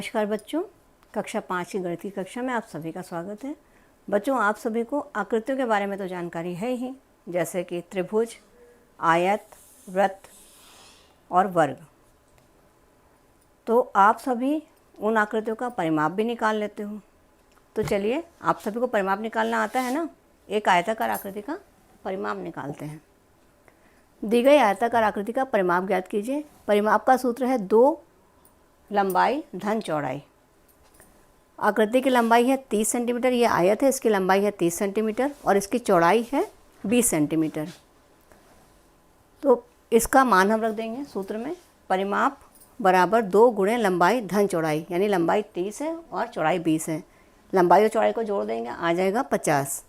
नमस्कार बच्चों, कक्षा 5 की गणित की कक्षा में आप सभी का स्वागत है। बच्चों, आप सभी को आकृतियों के बारे में तो जानकारी है ही, जैसे कि त्रिभुज, आयत, वृत्त और वर्ग। तो आप सभी उन आकृतियों का परिमाप भी निकाल लेते हो। तो चलिए, आप सभी को परिमाप निकालना आता है ना। एक आयताकार आकृति का परिमाप निकालते हैं। दी गई आयताकार आकृति का परिमाप ज्ञात कीजिए। परिमाप का सूत्र है 2 लंबाई धन चौड़ाई। आकृति की लंबाई है 30 सेंटीमीटर, ये आयत है, इसकी लंबाई है 30 सेंटीमीटर और इसकी चौड़ाई है 20 सेंटीमीटर। तो इसका मान हम रख देंगे सूत्र में। परिमाप बराबर 2 गुणे लंबाई धन चौड़ाई, यानी लंबाई 30 है और चौड़ाई 20 है। लंबाई और चौड़ाई को जोड़ देंगे, आ जाएगा 50।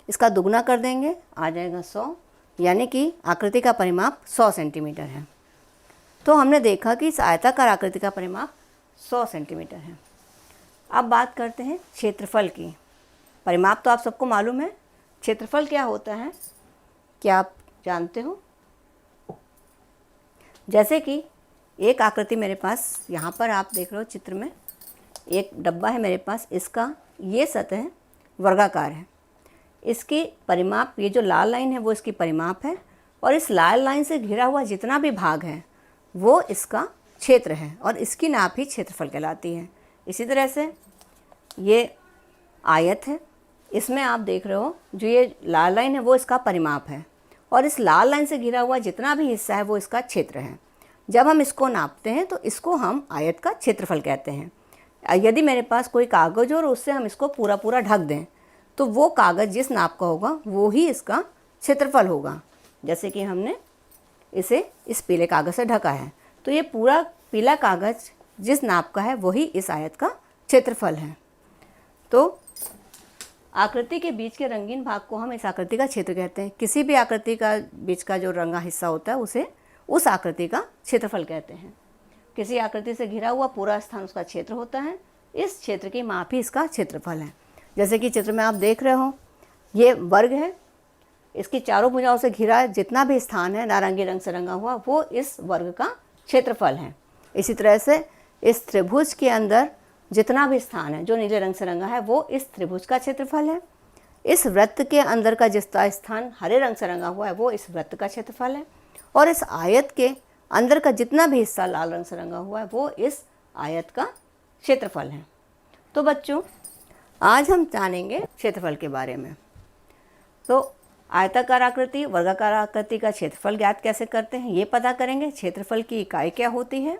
इसका दुगना कर देंगे, आ जाएगा 100, यानी कि आकृति का परिमाप 100 सेंटीमीटर है। तो हमने देखा कि इस आयताकार आकृति का परिमाप 100 सेंटीमीटर है। अब बात करते हैं क्षेत्रफल की। परिमाप तो आप सबको मालूम है, क्षेत्रफल क्या होता है, क्या आप जानते हो? जैसे कि एक आकृति मेरे पास यहाँ पर आप देख रहे हो चित्र में, एक डब्बा है मेरे पास, इसका ये सतह वर्गाकार है। इसकी परिमाप, ये जो लाल लाइन है वो इसकी परिमाप है, और इस लाल लाइन से घिरा हुआ जितना भी भाग है वो इसका क्षेत्र है, और इसकी नाप ही क्षेत्रफल कहलाती है। इसी तरह से ये आयत है, इसमें आप देख रहे हो जो ये लाल लाइन है वो इसका परिमाप है, और इस लाल लाइन से घिरा हुआ जितना भी हिस्सा है वो इसका क्षेत्र है। जब हम इसको नापते हैं तो इसको हम आयत का क्षेत्रफल कहते हैं। यदि मेरे पास कोई कागज़ हो और उससे हम इसको पूरा पूरा ढक दें तो वो कागज़ जिस नाप का होगा वो ही इसका क्षेत्रफल होगा। जैसे कि हमने इसे इस पीले कागज़ से ढका है, तो ये पूरा पीला कागज़ जिस नाप का है वही इस आयत का क्षेत्रफल है। तो आकृति के बीच के रंगीन भाग को हम इस आकृति का क्षेत्र कहते हैं। किसी भी आकृति का बीच का जो रंगा हिस्सा होता है उसे उस आकृति का क्षेत्रफल कहते हैं। किसी आकृति से घिरा हुआ पूरा स्थान उसका क्षेत्र होता है। इस क्षेत्र की माप ही इसका क्षेत्रफल है। जैसे कि चित्र में आप देख रहे हो, ये वर्ग है, इसकी चारों भुजाओं से घिरा जितना भी स्थान है नारंगी रंग से रंगा हुआ वो इस वर्ग का क्षेत्रफल है। इसी तरह से इस त्रिभुज के अंदर जितना भी स्थान है जो नीले रंग से रंगा है वो इस त्रिभुज का क्षेत्रफल है। इस वृत्त के अंदर का जितना स्थान हरे रंग से रंगा हुआ है वो इस वृत्त का क्षेत्रफल है, और इस आयत के अंदर का जितना भी हिस्सा लाल रंग से रंगा हुआ है वो इस आयत का क्षेत्रफल है। तो बच्चों, आज हम जानेंगे क्षेत्रफल के बारे में। तो आयताकार आकृति, वर्गाकार आकृति का क्षेत्रफल ज्ञात कैसे करते हैं ये पता करेंगे। क्षेत्रफल की इकाई क्या होती है,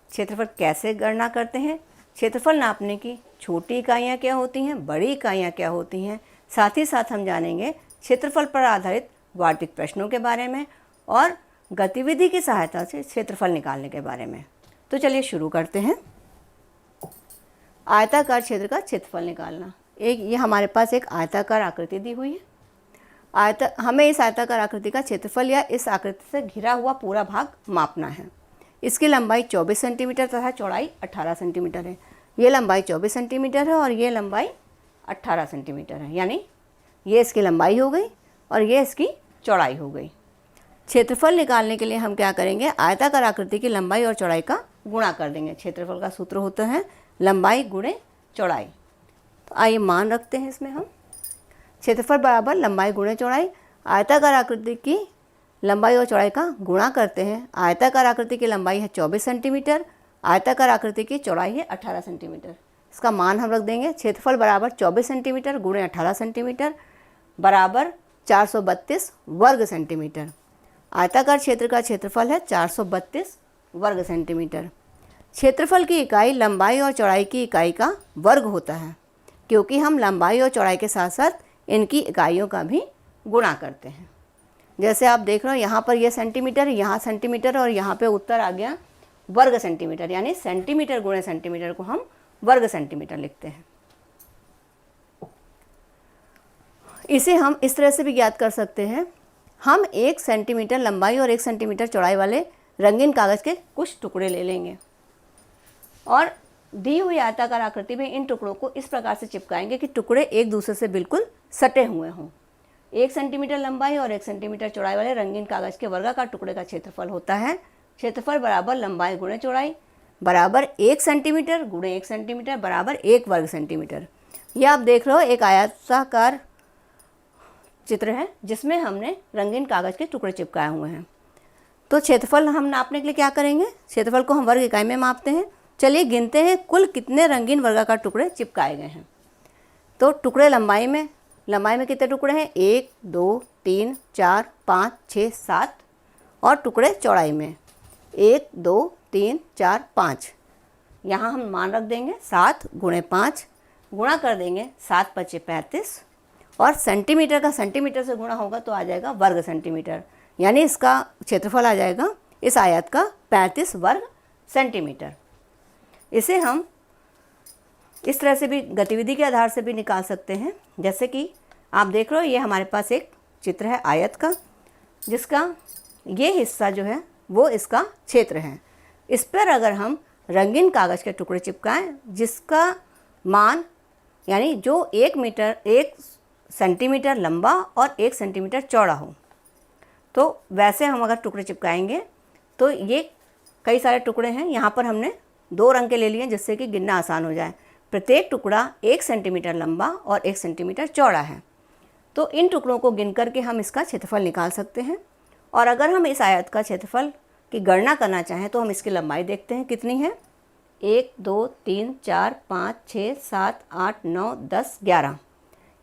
क्षेत्रफल कैसे गणना करते हैं, क्षेत्रफल नापने की छोटी इकाइयाँ क्या होती हैं, बड़ी इकाइयाँ क्या होती हैं। साथ ही साथ हम जानेंगे क्षेत्रफल पर आधारित वार्षिक प्रश्नों के बारे में और गतिविधि की सहायता से क्षेत्रफल निकालने के बारे में। तो चलिए शुरू करते हैं। आयताकार क्षेत्र का क्षेत्रफल निकालना। ये हमारे पास एक आयताकार आकृति दी हुई है। हमें इस आयताकार आकृति का क्षेत्रफल या इस आकृति से घिरा हुआ पूरा भाग मापना है। इसकी लंबाई 24 सेंटीमीटर तथा चौड़ाई 18 सेंटीमीटर है। ये लंबाई 24 सेंटीमीटर है और ये लंबाई 18 सेंटीमीटर है, यानी ये इसकी लंबाई हो गई और ये इसकी चौड़ाई हो गई। क्षेत्रफल निकालने के लिए हम क्या करेंगे, आयताकार आकृति की लंबाई और चौड़ाई का गुणा कर देंगे। क्षेत्रफल का सूत्र होता है लंबाई गुणे चौड़ाई। तो आइए मान रखते हैं इसमें हम। क्षेत्रफल बराबर लंबाई गुणे चौड़ाई। आयताकार आकृति की लंबाई और चौड़ाई का गुणा करते हैं। आयताकार आकृति की लंबाई है 24 सेंटीमीटर, आयताकार आकृति की चौड़ाई है 18 सेंटीमीटर। इसका मान हम रख देंगे। क्षेत्रफल बराबर 24 सेंटीमीटर गुणे 18 सेंटीमीटर बराबर 432 वर्ग सेंटीमीटर। आयताकार क्षेत्र का क्षेत्रफल है 432 वर्ग सेंटीमीटर। क्षेत्रफल की इकाई लंबाई और चौड़ाई की इकाई का वर्ग होता है, क्योंकि हम लंबाई और चौड़ाई के साथ साथ इनकी इकाइयों का भी गुणा करते हैं। जैसे आप देख रहे हो यहाँ पर ये सेंटीमीटर, यहाँ सेंटीमीटर और यहाँ पे उत्तर आ गया वर्ग सेंटीमीटर, यानी सेंटीमीटर गुणे सेंटीमीटर को हम वर्ग सेंटीमीटर लिखते हैं। इसे हम इस तरह से भी ज्ञात कर सकते हैं। हम 1 सेंटीमीटर लंबाई और 1 सेंटीमीटर चौड़ाई वाले रंगीन कागज़ के कुछ टुकड़े ले लेंगे और दी हुई आयताकार आकृति में इन टुकड़ों को इस प्रकार से चिपकाएंगे कि टुकड़े एक दूसरे से बिल्कुल सटे हुए हों। 1 सेंटीमीटर लंबाई और 1 सेंटीमीटर चौड़ाई वाले रंगीन कागज़ के वर्गाकार टुकड़े का क्षेत्रफल होता है क्षेत्रफल बराबर लंबाई गुणे चौड़ाई। बराबर 1 सेंटीमीटर गुणे 1 सेंटीमीटर बराबर 1 वर्ग सेंटीमीटर। ये आप देख रहे हो एक आयताकार चित्र है जिसमें हमने रंगीन कागज़ के टुकड़े चिपकाए हुए हैं। तो क्षेत्रफल हम नापने के लिए क्या करेंगे, क्षेत्रफल को हम वर्ग इकाई में मापते हैं। चलिए गिनते हैं कुल कितने रंगीन वर्गाकार टुकड़े चिपकाए गए हैं। तो टुकड़े लंबाई में कितने टुकड़े हैं, 1 2 3 4 5 6 7, और टुकड़े चौड़ाई में 1 2 3 4 5। यहाँ हम मान रख देंगे 7 गुणे 5, गुणा कर देंगे 7 पचे 35, और सेंटीमीटर का सेंटीमीटर से गुणा होगा तो आ जाएगा वर्ग सेंटीमीटर, यानी इसका क्षेत्रफल आ जाएगा इस आयत का 35 वर्ग सेंटीमीटर। इसे हम इस तरह से भी गतिविधि के आधार से भी निकाल सकते हैं। जैसे कि आप देख रहे हो ये हमारे पास एक चित्र है आयत का, जिसका ये हिस्सा जो है वो इसका क्षेत्र है। इस पर अगर हम रंगीन कागज़ के टुकड़े चिपकाएं जिसका मान यानी जो 1 सेंटीमीटर लंबा और 1 सेंटीमीटर चौड़ा हो, तो वैसे हम अगर टुकड़े चिपकाएंगे तो ये कई सारे टुकड़े हैं। यहाँ पर हमने 2 रंग के ले लिए जिससे कि गिनना आसान हो जाए। प्रत्येक टुकड़ा 1 सेंटीमीटर लंबा और 1 सेंटीमीटर चौड़ा है। तो इन टुकड़ों को गिन करके हम इसका क्षेत्रफल निकाल सकते हैं। और अगर हम इस आयत का क्षेत्रफल की गणना करना चाहें तो हम इसकी लंबाई देखते हैं कितनी है। 1 2 3 4 5 6 7 8 9 10 11,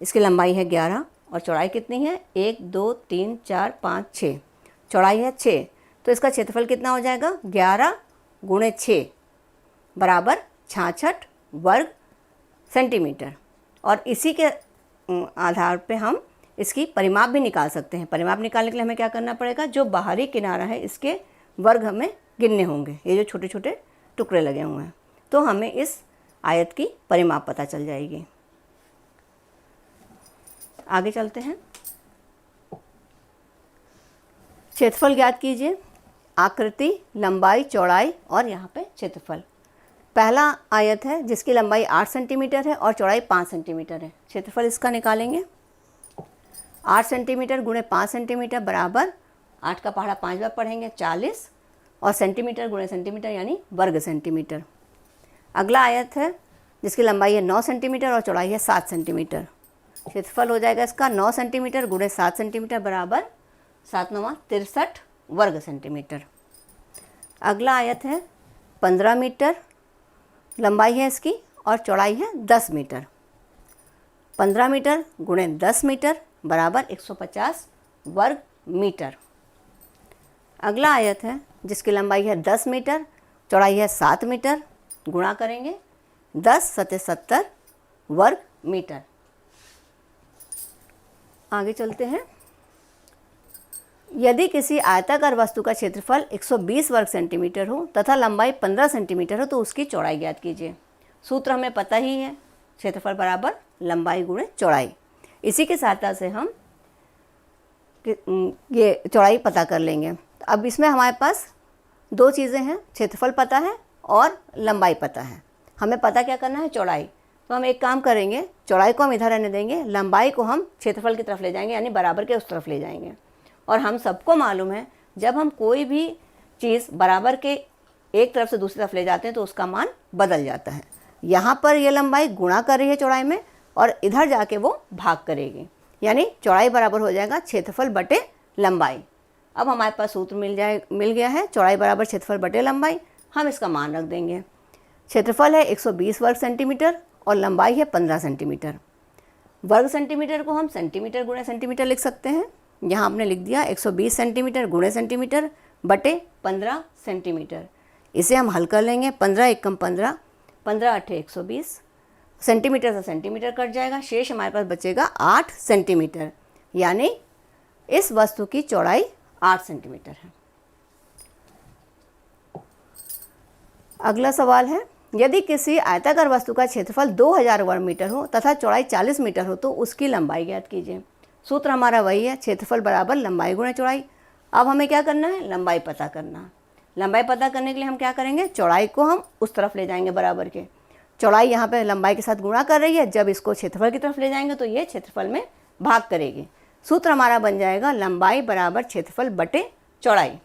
इसकी लंबाई है 11। और चौड़ाई कितनी है, 1 2 3 4 5 6, चौड़ाई है 6। तो इसका क्षेत्रफल कितना हो जाएगा, 11 गुणे 6 बराबर 66 वर्ग सेंटीमीटर। और इसी के आधार पे हम इसकी परिमाप भी निकाल सकते हैं। परिमाप निकालने के लिए हमें क्या करना पड़ेगा, जो बाहरी किनारा है इसके वर्ग हमें गिनने होंगे, ये जो छोटे छोटे टुकड़े लगे हुए हैं, तो हमें इस आयत की परिमाप पता चल जाएगी। आगे चलते हैं। क्षेत्रफल ज्ञात कीजिए। आकृति, लंबाई, चौड़ाई और यहाँ पे क्षेत्रफल। पहला आयत है जिसकी लंबाई 8 सेंटीमीटर है और चौड़ाई 5 सेंटीमीटर है। क्षेत्रफल इसका निकालेंगे। 8 सेंटीमीटर गुणे 5 सेंटीमीटर बराबर 8 का पहाड़ा 5 बार पढ़ेंगे 40, और सेंटीमीटर गुणे सेंटीमीटर यानी वर्ग सेंटीमीटर। अगला आयत है जिसकी लंबाई है 9 सेंटीमीटर और चौड़ाई है 7 सेंटीमीटर। क्षेत्रफल हो जाएगा इसका 9 सेंटीमीटर गुणे 7 सेंटीमीटर बराबर 7 9 63 वर्ग सेंटीमीटर। अगला आयत है 15 मीटर लंबाई है इसकी और चौड़ाई है 10 मीटर। 15 मीटर गुणे 10 मीटर बराबर 150 वर्ग मीटर। अगला आयत है जिसकी लंबाई है 10 मीटर, चौड़ाई है 7 मीटर, गुणा करेंगे 10 सते 70 वर्ग मीटर। आगे चलते हैं। यदि किसी आयताकार वस्तु का क्षेत्रफल 120 वर्ग सेंटीमीटर हो तथा लंबाई 15 सेंटीमीटर हो तो उसकी चौड़ाई ज्ञात कीजिए। सूत्र हमें पता ही है, क्षेत्रफल बराबर लंबाई गुणे चौड़ाई। इसी की सहायता से हम ये चौड़ाई पता कर लेंगे। अब इसमें हमारे पास 2 चीज़ें हैं, क्षेत्रफल पता है और लंबाई पता है। हमें पता क्या करना है, चौड़ाई। तो हम एक काम करेंगे, चौड़ाई को हम इधर रहने देंगे, लंबाई को हम क्षेत्रफल की तरफ ले जाएंगे, यानी बराबर के उस तरफ ले जाएंगे। और हम सबको मालूम है जब हम कोई भी चीज़ बराबर के एक तरफ से दूसरी तरफ ले जाते हैं तो उसका मान बदल जाता है। यहाँ पर ये लंबाई गुणा कर रही है चौड़ाई में और इधर जाके वो भाग करेगी, यानी चौड़ाई बराबर हो जाएगा क्षेत्रफल बटे लंबाई। अब हमारे पास सूत्र मिल गया है, चौड़ाई बराबर क्षेत्रफल बटे लंबाई। हम इसका मान रख देंगे। क्षेत्रफल है 120 वर्ग सेंटीमीटर और लंबाई है 15 सेंटीमीटर। वर्ग सेंटीमीटर को हम सेंटीमीटर गुणे सेंटीमीटर लिख सकते हैं। यहाँ आपने लिख दिया 120 सेंटीमीटर गुणे सेंटीमीटर बटे 15 सेंटीमीटर। इसे हम हल कर लेंगे। 15 एकम 15, 15 अठे 120, सेंटीमीटर से सेंटीमीटर कट जाएगा, शेष हमारे पास बचेगा 8 सेंटीमीटर, यानी इस वस्तु की चौड़ाई 8 सेंटीमीटर है। अगला सवाल है, यदि किसी आयताकार वस्तु का क्षेत्रफल 2000 वर्ग मीटर हो तथा चौड़ाई 40 मीटर हो तो उसकी लंबाई ज्ञात कीजिए। सूत्र हमारा वही है, क्षेत्रफल बराबर लंबाई गुणे चौड़ाई। अब हमें क्या करना है, लंबाई पता करना। लंबाई पता करने के लिए हम क्या करेंगे, चौड़ाई को हम उस तरफ ले जाएंगे बराबर के। चौड़ाई यहाँ पे लंबाई के साथ गुणा कर रही है, जब इसको क्षेत्रफल की तरफ ले जाएंगे तो ये क्षेत्रफल में भाग करेगी। सूत्र हमारा बन जाएगा लंबाई बराबर क्षेत्रफल बटे चौड़ाई।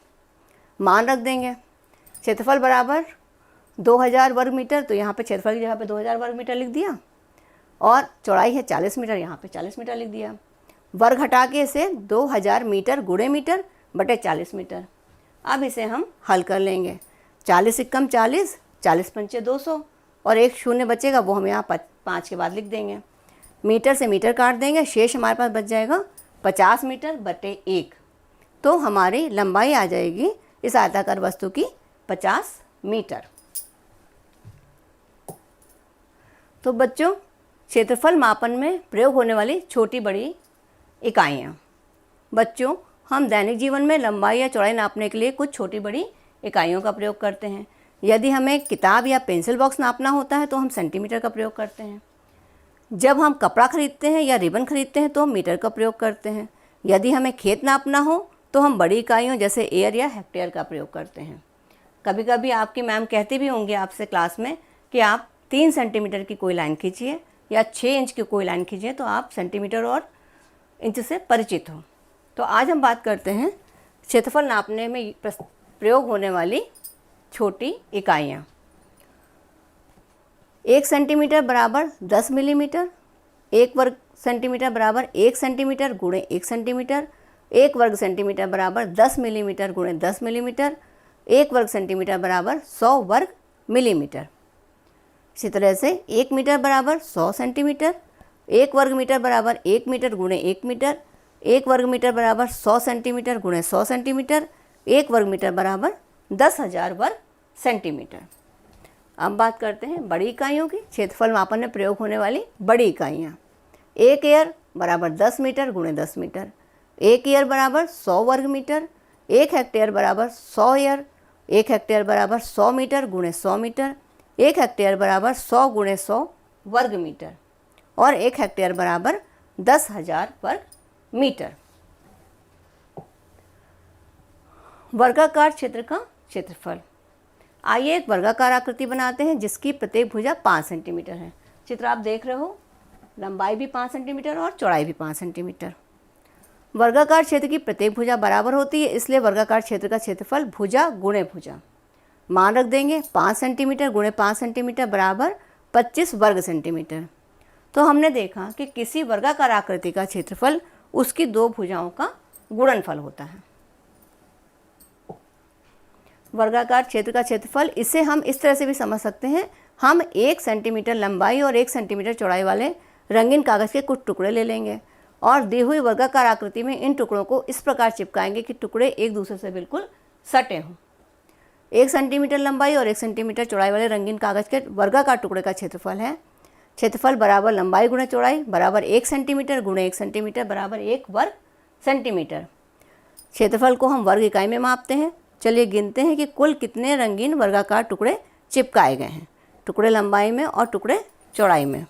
मान रख देंगे, क्षेत्रफल बराबर 2000 वर्ग मीटर, तो यहाँ पे क्षेत्रफल की जगह पे 2000 वर्ग मीटर लिख दिया, और चौड़ाई है 40 मीटर, यहाँ पे 40 मीटर लिख दिया। वर्ग हटा के इसे 2000 मीटर गुणे मीटर बटे 40 मीटर। अब इसे हम हल कर लेंगे। 40 एकम 40, 40 पंचे 200, और एक शून्य बचेगा, वो हम यहाँ 5 के बाद लिख देंगे। मीटर से मीटर काट देंगे, शेष हमारे पास बच जाएगा 50 मीटर बटे 1। तो हमारी लंबाई आ जाएगी इस आयताकार वस्तु की 50 मीटर। तो बच्चों, क्षेत्रफल मापन में प्रयोग होने वाली छोटी बड़ी इकाइयाँ। बच्चों, हम दैनिक जीवन में लंबाई या चौड़ाई नापने के लिए कुछ छोटी बड़ी इकाइयों का प्रयोग करते हैं। यदि हमें किताब या पेंसिल बॉक्स नापना होता है तो हम सेंटीमीटर का प्रयोग करते हैं। जब हम कपड़ा खरीदते हैं या रिबन खरीदते हैं तो हम मीटर का प्रयोग करते हैं। यदि हमें खेत नापना हो तो हम बड़ी इकाइयों जैसे एयर या हेक्टेयर का प्रयोग करते हैं। कभी कभी आपकी मैम कहती भी होंगे आपसे क्लास में कि आप 3 सेंटीमीटर की कोई लाइन खींचिए या 6 इंच की कोई लाइन खींचिए, तो आप सेंटीमीटर और इंच से परिचित हो। तो आज हम बात करते हैं क्षेत्रफल नापने में प्रयोग होने वाली छोटी इकाइयाँ। 1 सेंटीमीटर बराबर 10 मिलीमीटर, 1 वर्ग सेंटीमीटर बराबर 1 सेंटीमीटर गुणे 1 सेंटीमीटर, 1 वर्ग सेंटीमीटर बराबर 10 मिलीमीटर गुणे 10 मिलीमीटर, 1 वर्ग सेंटीमीटर बराबर 100 वर्ग मिलीमीटर। इसी तरह से 1 मीटर बराबर 100 सेंटीमीटर, 1 वर्ग मीटर बराबर 1 मीटर गुणे 1 मीटर, 1 वर्ग मीटर बराबर 100 सेंटीमीटर गुणे 100 सेंटीमीटर, 1 वर्ग मीटर बराबर 10,000 वर्ग सेंटीमीटर। अब बात करते हैं बड़ी इकाइयों की। क्षेत्रफल मापन में प्रयोग होने वाली बड़ी इकाइयाँ। 1 एयर बराबर 10 मीटर गुणे 10 मीटर, 1 एयर बराबर 100 वर्ग मीटर, 1 हेक्टेयर बराबर 100 एयर, 1 हेक्टेयर बराबर 100 मीटर गुणे 100 मीटर, 1 हेक्टेयर बराबर 100 गुणे 100 वर्ग मीटर, और 1 हेक्टेयर बराबर 10,000 वर्ग मीटर। वर्गाकार क्षेत्र का क्षेत्रफल। आइए एक वर्गाकार आकृति बनाते हैं जिसकी प्रत्येक भुजा 5 सेंटीमीटर है। चित्र आप देख रहे हो, लंबाई भी 5 सेंटीमीटर और चौड़ाई भी 5 सेंटीमीटर। वर्गाकार क्षेत्र की प्रत्येक भुजा बराबर होती है, इसलिए वर्गाकार क्षेत्र का क्षेत्रफल भुजा गुणे भुजा। मान रख देंगे 5 सेंटीमीटर गुणे 5 सेंटीमीटर बराबर 25 वर्ग सेंटीमीटर। तो हमने देखा कि किसी वर्गाकार आकृति का क्षेत्रफल उसकी 2 भुजाओं का गुणनफल होता है। वर्गाकार क्षेत्र का क्षेत्रफल, इसे हम इस तरह से भी समझ सकते हैं। हम 1 सेंटीमीटर लंबाई और 1 सेंटीमीटर चौड़ाई वाले रंगीन कागज़ के कुछ टुकड़े ले लेंगे और दी हुई वर्गाकार आकृति में इन टुकड़ों को इस प्रकार चिपकाएंगे कि टुकड़े एक दूसरे से बिल्कुल सटे हों। 1 सेंटीमीटर लंबाई और 1 सेंटीमीटर चौड़ाई वाले रंगीन कागज़ के वर्गाकार टुकड़े का क्षेत्रफल है। क्षेत्रफल बराबर लंबाई गुणे चौड़ाई बराबर 1 सेंटीमीटर गुणे 1 सेंटीमीटर बराबर 1 वर्ग सेंटीमीटर। क्षेत्रफल को हम वर्ग इकाई में मापते हैं। चलिए गिनते हैं कि कुल कितने रंगीन वर्गाकार टुकड़े चिपकाए गए हैं, टुकड़े लंबाई में और टुकड़े चौड़ाई में।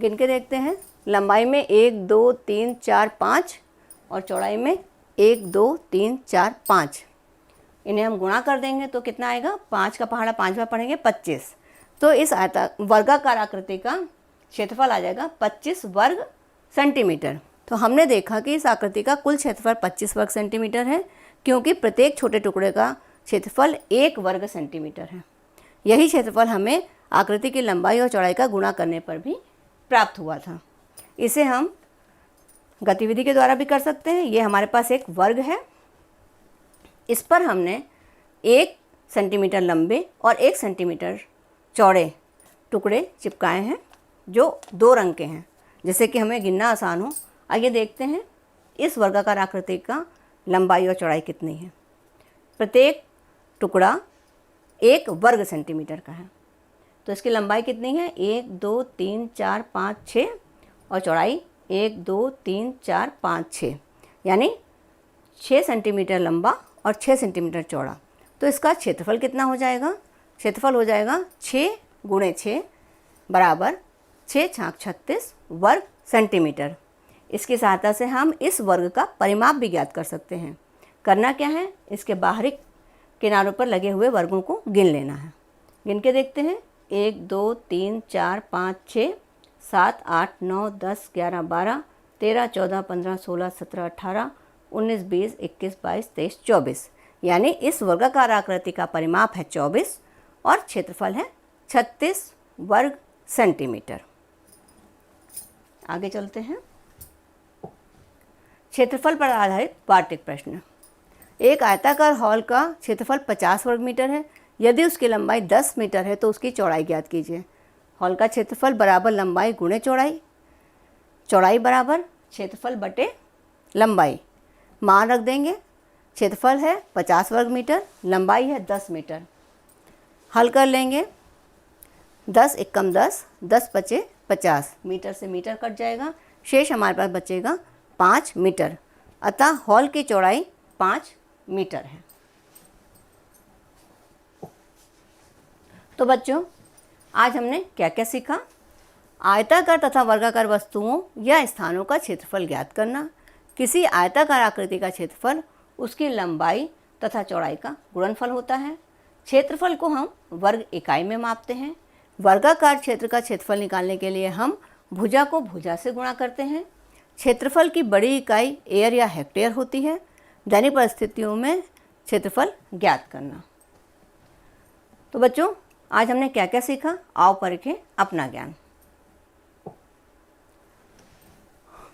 गिन के देखते हैं। लंबाई में 1 2 3 4 5 और चौड़ाई में 1 2 3 4 5। इन्हें हम गुणा कर देंगे तो कितना आएगा, 5 का पहाड़ा 5 बार पढ़ेंगे 25। तो इस वर्गाकार आकृति का क्षेत्रफल आ जाएगा 25 वर्ग सेंटीमीटर। तो हमने देखा कि इस आकृति का कुल क्षेत्रफल 25 वर्ग सेंटीमीटर है, क्योंकि प्रत्येक छोटे टुकड़े का क्षेत्रफल 1 वर्ग सेंटीमीटर है। यही क्षेत्रफल हमें आकृति की लंबाई और चौड़ाई का गुणा करने पर भी प्राप्त हुआ था। इसे हम गतिविधि के द्वारा भी कर सकते हैं। ये हमारे पास एक वर्ग है, इस पर हमने 1 सेंटीमीटर लंबे और 1 सेंटीमीटर चौड़े टुकड़े चिपकाए हैं जो 2 रंग के हैं, जिससे कि हमें गिनना आसान हो। आइए देखते हैं इस वर्गाकार आकृति का लंबाई और चौड़ाई कितनी है। प्रत्येक टुकड़ा 1 वर्ग सेंटीमीटर का है, तो इसकी लंबाई कितनी है, 1 2 3 4 5 6 और चौड़ाई 1 2 3 4 5 6, यानी 6 सेंटीमीटर लंबा और 6 सेंटीमीटर चौड़ा। तो इसका क्षेत्रफल कितना हो जाएगा, क्षेत्रफल हो जाएगा 6 गुणे 6 बराबर 6 छाक 36 वर्ग सेंटीमीटर। इसकी सहायता से हम इस वर्ग का परिमाप भी ज्ञात कर सकते हैं। करना क्या है, इसके बाहरी किनारों पर लगे हुए वर्गों को गिन लेना है। गिन के देखते हैं। 1 2 3 4 5 6 7 8 9 10 11 12 13 14 15 16 17 18 19 20 21 22 23 24, यानी इस वर्गाकार आकृति का परिमाप है 24 और क्षेत्रफल है 36 वर्ग सेंटीमीटर। आगे चलते हैं। क्षेत्रफल पर आधारित वार्तिक प्रश्न। एक आयताकार हॉल का क्षेत्रफल 50 वर्ग मीटर है। यदि उसकी लंबाई 10 मीटर है तो उसकी चौड़ाई ज्ञात कीजिए। हॉल का क्षेत्रफल बराबर लंबाई गुणे चौड़ाई, चौड़ाई बराबर क्षेत्रफल बटे लंबाई। मान रख देंगे। क्षेत्रफल है 50 वर्ग मीटर, लंबाई है 10 मीटर। हल कर लेंगे। 10 एकम 10, 10 पचे 50, मीटर से मीटर कट जाएगा, शेष हमारे पास बचेगा 5 मीटर। अतः हॉल की चौड़ाई 5 मीटर है। तो बच्चों, आज हमने क्या क्या सीखा? आयताकार तथा वर्गाकार वस्तुओं या स्थानों का क्षेत्रफल ज्ञात करना, किसी आयताकार आकृति का क्षेत्रफल उसकी लंबाई तथा चौड़ाई का गुणनफल होता है। क्षेत्रफल को हम वर्ग इकाई में मापते हैं। वर्गाकार क्षेत्र का क्षेत्रफल निकालने के लिए हम भुजा को भुजा से गुणा करते हैं। क्षेत्रफल की बड़ी इकाई एयर या हेक्टेयर होती है। दैनिक परिस्थितियों में क्षेत्रफल ज्ञात करना। तो बच्चों, आज हमने क्या क्या सीखा? आओ परखें अपना ज्ञान।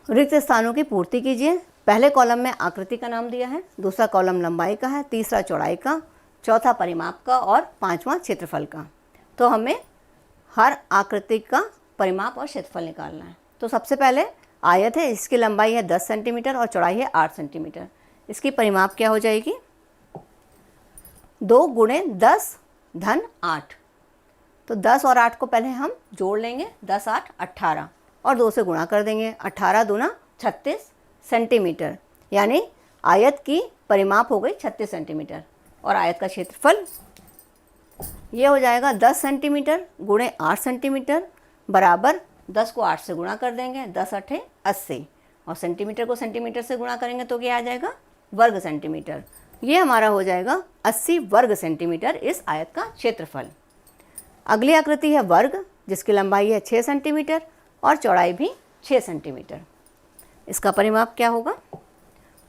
रिक्त स्थानों की पूर्ति कीजिए। पहले कॉलम में आकृति का नाम दिया है, दूसरा कॉलम लंबाई का है, तीसरा चौड़ाई का, चौथा परिमाप का और पांचवा क्षेत्रफल का। तो हमें हर आकृति का परिमाप और क्षेत्रफल निकालना है। तो सबसे पहले आयत है, इसकी लंबाई है 10 सेंटीमीटर और चौड़ाई है 8 सेंटीमीटर। इसकी परिमाप क्या हो जाएगी? 2 गुणे 10 धन 8। तो 10 और 8 को पहले हम जोड़ लेंगे। 10 8 18 और 2 से गुणा कर देंगे। 18 दूना 36 सेंटीमीटर, यानी आयत की परिमाप हो गई 36 सेंटीमीटर। और आयत का क्षेत्रफल ये हो जाएगा 10 सेंटीमीटर गुणे 8 सेंटीमीटर बराबर 10 को 8 से गुणा कर देंगे। 10 8 80 और सेंटीमीटर को सेंटीमीटर से गुणा करेंगे तो क्या आ जाएगा? वर्ग सेंटीमीटर। ये हमारा हो जाएगा 80 वर्ग सेंटीमीटर इस आयत का क्षेत्रफल। अगली आकृति है वर्ग, जिसकी लंबाई है 6 सेंटीमीटर और चौड़ाई भी 6 सेंटीमीटर। इसका परिमाप क्या होगा?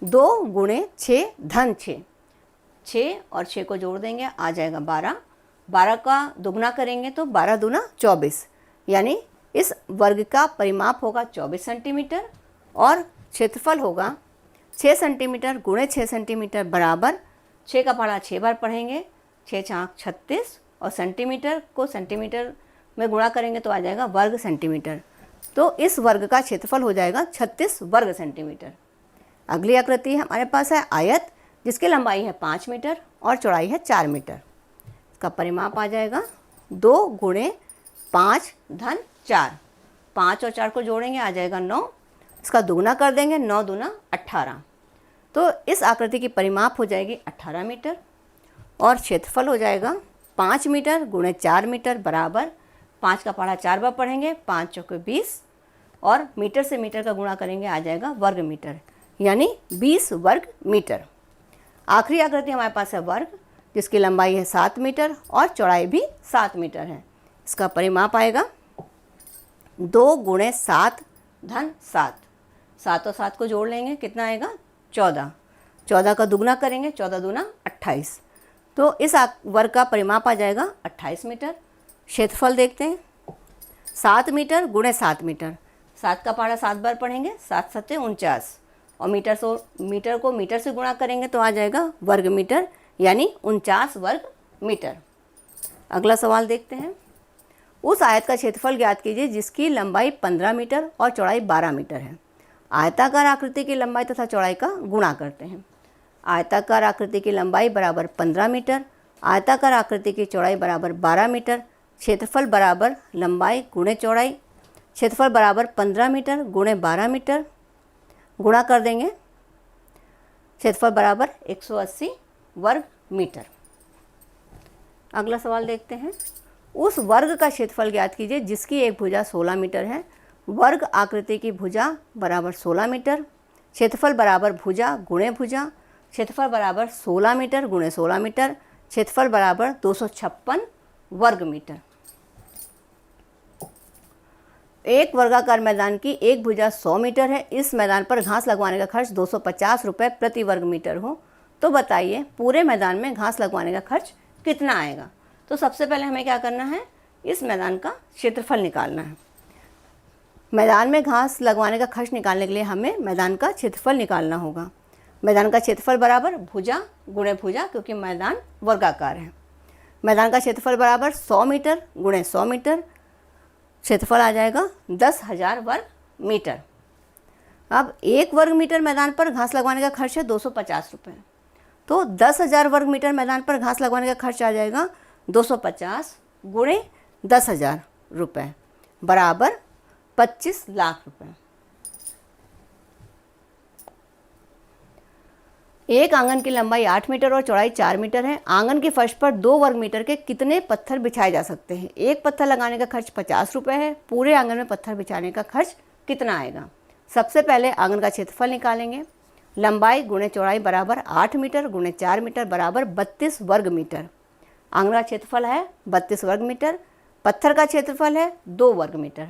2 गुणे 6 धन 6। 6 और 6 को जोड़ देंगे, आ जाएगा 12। 12 का दुगना करेंगे तो 12 दूना 24, यानी इस वर्ग का परिमाप होगा 24 सेंटीमीटर और क्षेत्रफल होगा 6 सेंटीमीटर गुणे 6 सेंटीमीटर बराबर 6 का पढ़ा 6 बार पढ़ेंगे, 6 छाक 36 और सेंटीमीटर को सेंटीमीटर में गुणा करेंगे तो आ जाएगा वर्ग सेंटीमीटर। तो इस वर्ग का क्षेत्रफल हो जाएगा 36 वर्ग सेंटीमीटर। अगली आकृति हमारे पास है आयत, जिसकी लंबाई है 5 मीटर और चौड़ाई है 4 मीटर। इसका परिमाप आ जाएगा 2 गुणे 5 धन 4। 5 और 4 को जोड़ेंगे, आ जाएगा 9। इसका दुगना कर देंगे, 9 दूना 18। तो इस आकृति की परिमाप हो जाएगी 18 मीटर और क्षेत्रफल हो जाएगा 5 मीटर गुणे 4 मीटर बराबर 5 का पढ़ा 4 बार पढ़ेंगे, 5 चौके 20 और मीटर से मीटर का गुणा करेंगे, आ जाएगा वर्ग मीटर, यानी 20 वर्ग मीटर। आखिरी आकृति हमारे पास है वर्ग, जिसकी लंबाई है 7 मीटर और चौड़ाई भी 7 मीटर है। इसका परिमाप आएगा 2 गुणे 7 धन 7। 7 और 7 को जोड़ लेंगे, कितना आएगा? 14। 14 का दुगना करेंगे, 14 दूना 28। तो इस वर्ग का परिमाप आ जाएगा 28 मीटर। क्षेत्रफल देखते हैं। 7 मीटर गुणे 7 मीटर। 7 का पहाड़ा 7 बार पढ़ेंगे, 7 7 49 और मीटर को मीटर से गुणा करेंगे तो आ जाएगा वर्ग मीटर, यानी 49 वर्ग मीटर। अगला सवाल देखते हैं। उस आयत का क्षेत्रफल ज्ञात कीजिए जिसकी लंबाई 15 मीटर और चौड़ाई 12 मीटर है। आयताकार आकृति की लंबाई तथा चौड़ाई का गुणा करते हैं। आयताकार आकृति की लंबाई बराबर 15 मीटर, आयताकार आकृति की चौड़ाई बराबर 12 मीटर। क्षेत्रफल बराबर लंबाई गुणे चौड़ाई। क्षेत्रफल बराबर 15 मीटर गुणे 12 मीटर, गुणा कर देंगे। क्षेत्रफल बराबर 180 वर्ग मीटर। अगला सवाल देखते हैं। उस वर्ग का क्षेत्रफल ज्ञात कीजिए जिसकी एक भुजा 16 मीटर है। वर्ग आकृति की भुजा बराबर 16 मीटर। क्षेत्रफल बराबर भुजा गुणे भुजा। क्षेत्रफल बराबर 16 मीटर गुणे 16 मीटर। क्षेत्रफल बराबर 256 वर्ग मीटर। एक वर्गाकार मैदान की एक भुजा 100 मीटर है। इस मैदान पर घास लगवाने का खर्च 250 रुपये प्रति वर्ग मीटर हो तो बताइए पूरे मैदान में घास लगवाने का खर्च कितना आएगा। तो सबसे पहले हमें क्या करना है, इस मैदान का क्षेत्रफल निकालना है। मैदान में घास लगवाने का खर्च निकालने के लिए हमें मैदान का क्षेत्रफल निकालना होगा। मैदान का क्षेत्रफल बराबर भुजा गुणे भुजा, क्योंकि मैदान वर्गाकार है। मैदान का क्षेत्रफल बराबर 100 मीटर गुणे 100 मीटर, क्षेत्रफल आ जाएगा 10,000 वर्ग मीटर। अब 1 वर्ग मीटर मैदान पर घास लगवाने का खर्च है 250 रुपये, तो 10,000 वर्ग मीटर मैदान पर घास लगवाने का खर्च आ जाएगा 250 गुणे 10,000 रुपये बराबर 25 लाख रुपए। एक आंगन की लंबाई 8 मीटर और चौड़ाई 4 मीटर है। आंगन के फर्श पर 2 वर्ग मीटर के कितने पत्थर बिछाए जा सकते हैं? एक पत्थर लगाने का खर्च 50 रुपये है। पूरे आंगन में पत्थर बिछाने का खर्च कितना आएगा? सबसे पहले आंगन का क्षेत्रफल निकालेंगे। लंबाई गुणे चौड़ाई बराबर 8 मीटर गुणे 4 मीटर बराबर 32 वर्ग मीटर। आंगन का क्षेत्रफल है 32 वर्ग मीटर, पत्थर का क्षेत्रफल है 2 वर्ग मीटर।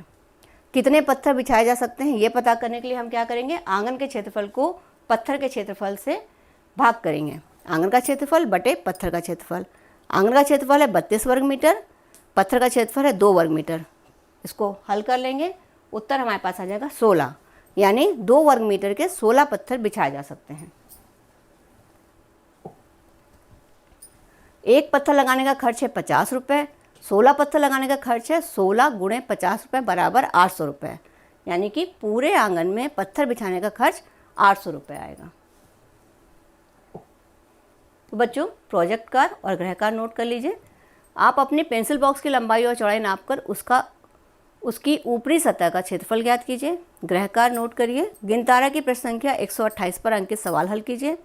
कितने पत्थर बिछाए जा सकते हैं ये पता करने के लिए हम क्या करेंगे, आंगन के क्षेत्रफल को पत्थर के क्षेत्रफल से भाग करेंगे। आंगन का क्षेत्रफल बटे पत्थर का क्षेत्रफल। आंगन का क्षेत्रफल है 32 वर्ग मीटर, पत्थर का क्षेत्रफल है 2 वर्ग मीटर। इसको हल कर लेंगे, उत्तर हमारे पास आ जाएगा 16, यानी 2 वर्ग मीटर के 16 पत्थर बिछाए जा सकते हैं। एक पत्थर लगाने का खर्च है 50 रुपये, 16 पत्थर लगाने का खर्च है 16 गुणे 50 रुपये बराबर 800 रुपये, यानी कि पूरे आंगन में पत्थर बिछाने का खर्च 800 रुपये आएगा। तो बच्चों, प्रोजेक्ट कार्य और गृह कार्य नोट कर लीजिए। आप अपनी पेंसिल बॉक्स की लंबाई और चौड़ाई नापकर उसकी ऊपरी सतह का क्षेत्रफल ज्ञात कीजिए। गृह कार्य नोट करिए। गिनतारा की प्रश्न संख्या 128 पर अंकित सवाल हल कीजिए।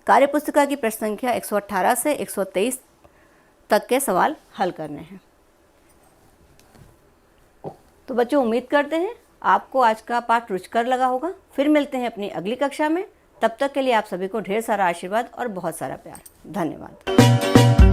कार्यपुस्तिका की प्रश्न संख्या 118 से 123 तक के सवाल हल करने हैं। तो बच्चों, उम्मीद करते हैं आपको आज का पाठ रुचिकर लगा होगा। फिर मिलते हैं अपनी अगली कक्षा में। तब तक के लिए आप सभी को ढेर सारा आशीर्वाद और बहुत सारा प्यार। धन्यवाद।